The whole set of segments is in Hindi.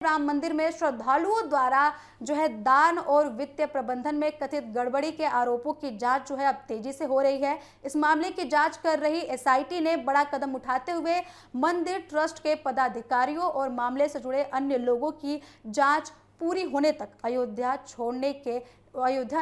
राम मंदिर में श्रद्धालुओं द्वारा दान और वित्तीय प्रबंधन में कथित गड़बड़ी के आरोपों की जांच अब तेजी से हो रही है। इस मामले की जांच कर रही एसआईटी ने बड़ा कदम उठाते हुए मंदिर ट्रस्ट के पदाधिकारियों और मामले से जुड़े अन्य लोगों की जांच पूरी होने तक अयोध्या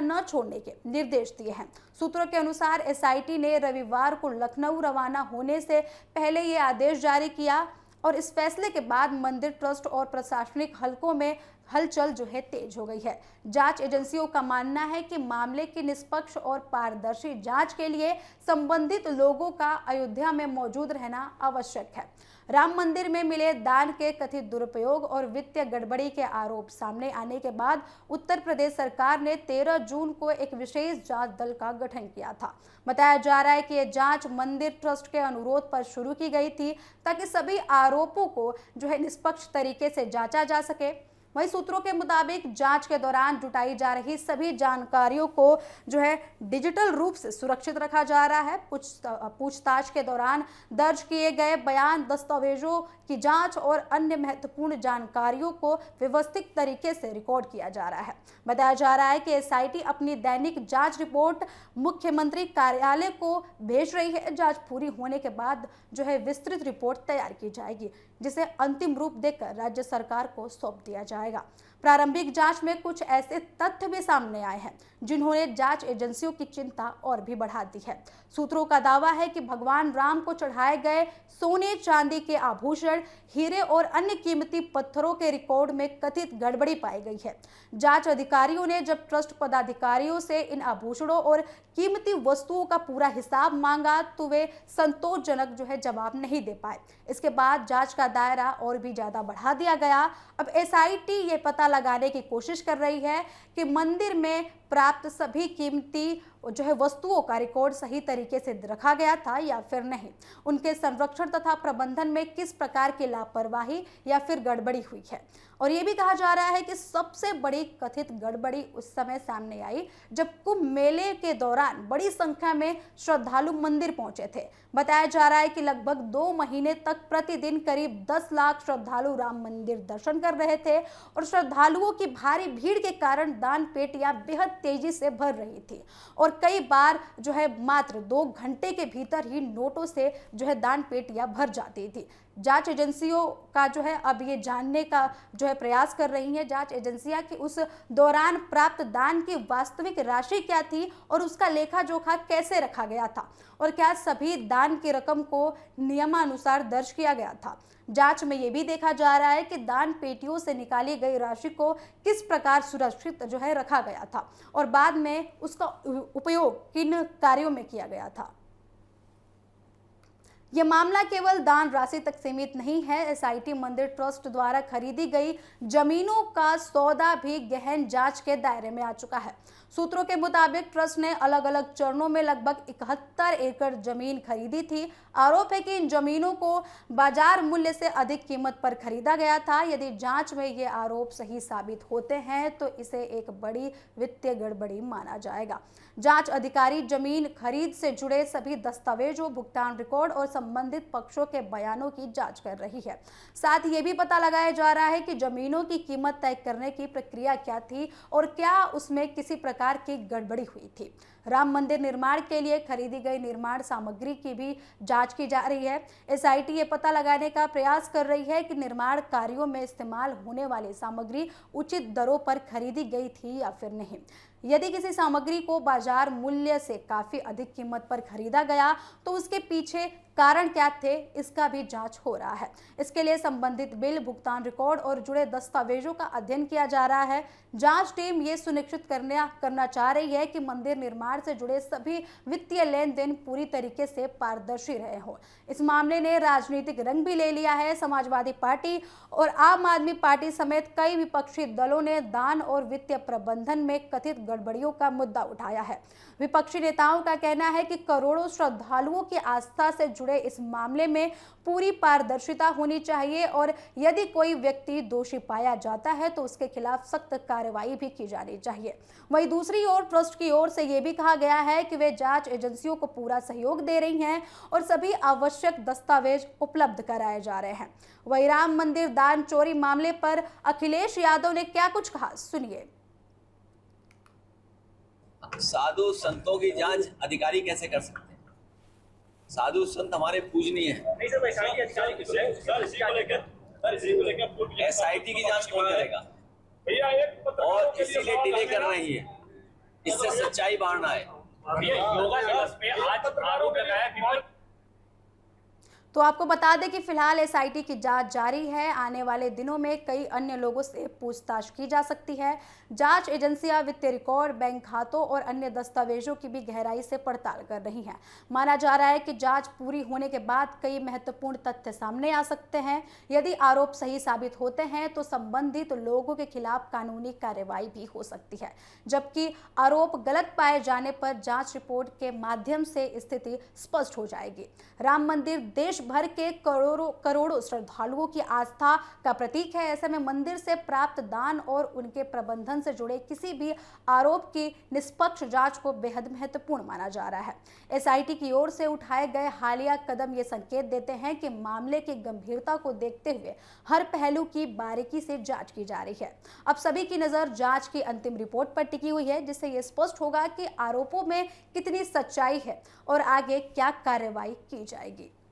न छोड़ने के निर्देश दिए हैं। सूत्रों के अनुसार एसआईटी ने रविवार को लखनऊ रवाना होने से पहले ये आदेश जारी किया और इस फैसले के बाद मंदिर ट्रस्ट और प्रशासनिक हलकों में हलचल तेज हो गई है। जांच एजेंसियों का मानना है कि मामले की निष्पक्ष और पारदर्शी जांच के लिए संबंधित लोगों का अयोध्या में मौजूद रहना आवश्यक है। राम मंदिर में मिले दान के कथित दुरुपयोग और वित्तीय गड़बड़ी के आरोप सामने आने के बाद उत्तर प्रदेश सरकार ने 13 जून को एक विशेष जांच दल का गठन किया था। बताया जा रहा है कि यह जांच मंदिर ट्रस्ट के अनुरोध पर शुरू की गई थी ताकि सभी आरोपों को निष्पक्ष तरीके से जांचा जा सके। वहीं सूत्रों के मुताबिक जांच के दौरान जुटाई जा रही सभी जानकारियों को डिजिटल रूप से सुरक्षित रखा जा रहा है। पूछताछ के दौरान दर्ज किए गए बयान, दस्तावेजों की जांच और अन्य महत्वपूर्ण जानकारियों को व्यवस्थित तरीके से रिकॉर्ड किया जा रहा है। बताया जा रहा है कि एसआईटी अपनी दैनिक जांच रिपोर्ट मुख्यमंत्री कार्यालय को भेज रही है। जांच पूरी होने के बाद विस्तृत रिपोर्ट तैयार की जाएगी, जिसे अंतिम रूप देकर राज्य सरकार को सौंप दिया जाएगा। प्रारंभिक जांच में कुछ ऐसे तथ्य भी सामने आए हैं जिन्होंने जांच एजेंसियों की चिंता और भी बढ़ा दी है। सूत्रों का दावा है कि भगवान राम को चढ़ाए गए सोने चांदी के आभूषण, हीरे और अन्य कीमती पत्थरों के रिकॉर्ड में कथित गड़बड़ी पाई गई है। जांच अधिकारियों ने जब ट्रस्ट पदाधिकारियों से इन आभूषणों और कीमती वस्तुओं का पूरा हिसाब मांगा तो वे संतोषजनक जवाब नहीं दे पाए। इसके बाद जांच का दायरा और भी ज्यादा बढ़ा दिया गया। अब एसआईटी ये पता लगाने की कोशिश कर रही है कि मंदिर में प्राप्त सभी कीमती वस्तुओं का रिकॉर्ड सही तरीके से रखा गया था या फिर नहीं। उनके संरक्षण तथा प्रबंधन में किस प्रकार की लापरवाही या फिर गड़बड़ी हुई है। और ये भी कहा जा रहा है कि सबसे बड़ी कथित गड़बड़ी उस समय सामने आई जब कुंभ मेले के दौरान बड़ी संख्या में श्रद्धालु मंदिर पहुंचे थे। बताया जा रहा है कि लगभग 2 महीने तक प्रतिदिन करीब 10 लाख श्रद्धालु राम मंदिर दर्शन कर रहे थे और श्रद्धालुओं की भारी भीड़ के कारण दान पेटियां बेहद तेजी से भर रही थी और कई बार मात्र 2 घंटे के भीतर ही नोटों से दान पेटियां भर जाती थी। जांच एजेंसियों का अब ये जानने का प्रयास कर रही हैं जांच एजेंसियां कि उस दौरान प्राप्त दान की वास्तविक राशि क्या थी और उसका लेखा जोखा कैसे रखा गया था और क्या सभी दान की रकम को नियमानुसार दर्ज किया गया था। जांच में यह भी देखा जा रहा है कि दान पेटियों से निकाली गई राशि को किस प्रकार सुरक्षित रखा गया था और बाद में उसका उपयोग किन कार्यों में किया गया था। यह मामला केवल दान राशि तक सीमित नहीं है। एसआईटी मंदिर ट्रस्ट द्वारा खरीदी गई जमीनों का सौदा भी गहन जांच के दायरे में आ चुका है। सूत्रों के मुताबिक ट्रस्ट ने अलग अलग चरणों में लगभग 71 एकड़ जमीन खरीदी थी। आरोप है कि इन जमीनों को बाजार मूल्य से अधिक कीमत पर खरीदा गया था। यदि जांच में ये आरोप सही साबित होते हैं तो इसे एक बड़ी वित्तीय गड़बड़ी माना जाएगा। जांच अधिकारी जमीन खरीद से जुड़े सभी दस्तावेजों, भुगतान रिकॉर्ड और संबंधित पक्षों के बयानों की जांच कर रही है। साथ ही ये भी पता लगाया जा रहा है कि जमीनों की कीमत तय करने की प्रक्रिया क्या थी और क्या उसमें किसी प्रकार की गड़बड़ी हुई थी। राम मंदिर निर्माण के लिए खरीदी गई निर्माण सामग्री की भी जांच की जा रही है। एसआईटी ये पता लगाने का प्रयास कर रही है कि निर्माण कार्यों में इस्तेमाल होने वाली सामग्री उचित दरों पर खरीदी गई थी या फिर नहीं। यदि किसी सामग्री को बाजार मूल्य से काफी अधिक कीमत पर खरीदा गया तो उसके पीछे कारण क्या थे, इसका भी जांच हो रहा है। इसके लिए संबंधित बिल, भुगतान रिकॉर्ड और जुड़े दस्तावेजों का अध्ययन किया जा रहा है। जांच टीम ये सुनिश्चित करना चाह रही है कि मंदिर निर्माण से जुड़े सभी वित्तीय लेन देन पूरी तरीके से पारदर्शी रहे हों। इस मामले ने राजनीतिक रंग भी ले लिया है। समाजवादी पार्टी और आम आदमी पार्टी समेत कई विपक्षी दलों ने दान और वित्तीय प्रबंधन में कथित गड़बड़ियों का मुद्दा उठाया है। विपक्षी नेताओं का कहना है कि करोड़ों श्रद्धालुओं की आस्था से जुड़े इस मामले में पूरी पारदर्शिता होनी चाहिए और यदि कोई व्यक्ति दोषी पाया जाता है तो उसके खिलाफ सख्त कार्रवाई भी की जानी चाहिए। वहीं दूसरी ओर ट्रस्ट की ओर से यह भी कहा गया है कि वे जांच एजेंसियों को पूरा सहयोग दे रही हैं और सभी आवश्यक दस्तावेज उपलब्ध कराए जा रहे हैं। वहीं राम मंदिर दान चोरी मामले पर अखिलेश यादव ने क्या कुछ कहा, सुनिए। साधु संतों की जांच अधिकारी कैसे कर सकते हैं? साधु संत हमारे पूजनीय हैं। एसआईटी की जांच कौन करेगा? और इसीलिए डिले कर रही है, इससे सच्चाई बाहर आए। योगा दिवस में आज आरोप लगाया। तो आपको बता दें कि फिलहाल एसआईटी की जांच जारी है। आने वाले दिनों में कई अन्य लोगों से पूछताछ की जा सकती है। जांच एजेंसियां वित्तीय रिकॉर्ड, बैंक खातों और अन्य दस्तावेजों की भी गहराई से पड़ताल कर रही हैं। माना जा रहा है कि जांच पूरी होने के बाद कई महत्वपूर्ण तथ्य सामने आ सकते हैं। यदि आरोप सही साबित होते हैं तो संबंधित लोगों के खिलाफ कानूनी कार्रवाई भी हो सकती है, जबकि आरोप गलत पाए जाने पर जांच रिपोर्ट के माध्यम से स्थिति स्पष्ट हो जाएगी। राम मंदिर देश भर के करोड़ों श्रद्धालुओं की आस्था का प्रतीक है। ऐसे में मंदिर से प्राप्त दान और उनके प्रबंधन से जुड़े किसी भी आरोप की निष्पक्ष जांच को बेहद महत्वपूर्ण माना जा रहा है। एसआईटी की ओर से उठाए गए हालिया कदम ये संकेत देते हैं कि मामले की गंभीरता को देखते हुए हर पहलू की बारीकी से जांच की जा रही है। अब सभी की नजर जांच की अंतिम रिपोर्ट पर टिकी हुई है, जिससे यह स्पष्ट होगा कि आरोपों में कितनी सच्चाई है और आगे क्या कार्रवाई की जाएगी।